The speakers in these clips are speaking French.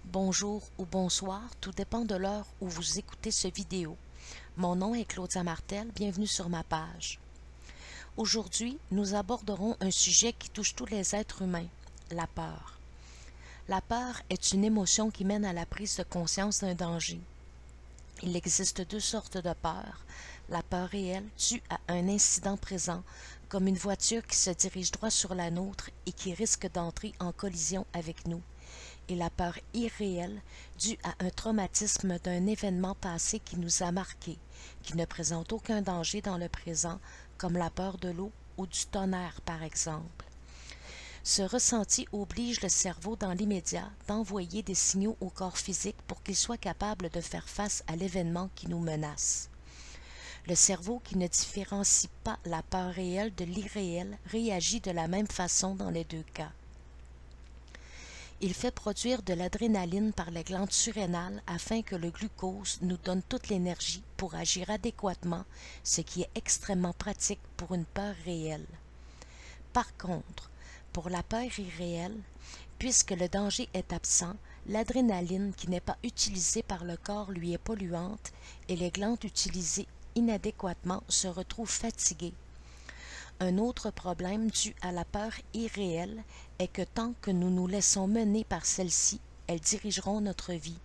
bonjour ou bonsoir, tout dépend de l'heure où vous écoutez ce vidéo. Mon nom est Claudia Martel, bienvenue sur ma page. Aujourd'hui, nous aborderons un sujet qui touche tous les êtres humains, la peur. La peur est une émotion qui mène à la prise de conscience d'un danger. Il existe deux sortes de peur. La peur réelle due à un incident présent, comme une voiture qui se dirige droit sur la nôtre et qui risque d'entrer en collision avec nous, et la peur irréelle due à un traumatisme d'un événement passé qui nous a marqués, qui ne présente aucun danger dans le présent, comme la peur de l'eau ou du tonnerre par exemple. Ce ressenti oblige le cerveau dans l'immédiat d'envoyer des signaux au corps physique pour qu'il soit capable de faire face à l'événement qui nous menace. Le cerveau, qui ne différencie pas la peur réelle de l'irréel, réagit de la même façon dans les deux cas. Il fait produire de l'adrénaline par les glandes surrénales afin que le glucose nous donne toute l'énergie pour agir adéquatement, ce qui est extrêmement pratique pour une peur réelle. Par contre, pour la peur irréelle, puisque le danger est absent, l'adrénaline qui n'est pas utilisée par le corps lui est polluante et les glandes utilisées inadéquatement se retrouvent fatiguées. Un autre problème dû à la peur irréelle est que tant que nous nous laissons mener par celles-ci, elles dirigeront notre vie.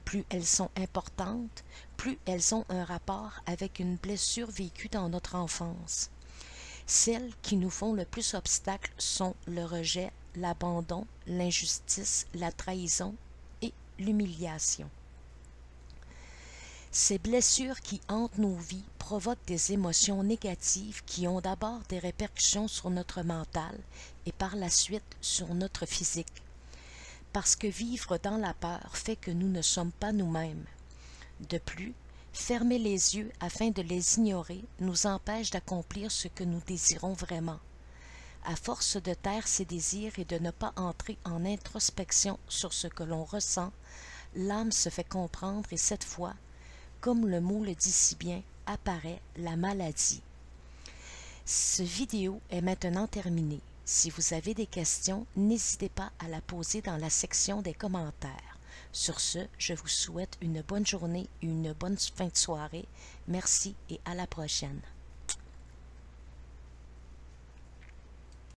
Plus elles sont importantes, plus elles ont un rapport avec une blessure vécue dans notre enfance. Celles qui nous font le plus obstacle sont le rejet, l'abandon, l'injustice, la trahison et l'humiliation. Ces blessures qui hantent nos vies provoquent des émotions négatives qui ont d'abord des répercussions sur notre mental et par la suite sur notre physique. Parce que vivre dans la peur fait que nous ne sommes pas nous-mêmes. De plus, fermer les yeux afin de les ignorer nous empêche d'accomplir ce que nous désirons vraiment. À force de taire ses désirs et de ne pas entrer en introspection sur ce que l'on ressent, l'âme se fait comprendre et cette fois, comme le mot le dit si bien, apparaît la maladie. Cette vidéo est maintenant terminée. Si vous avez des questions, n'hésitez pas à la poser dans la section des commentaires. Sur ce, je vous souhaite une bonne journée et une bonne fin de soirée. Merci et à la prochaine.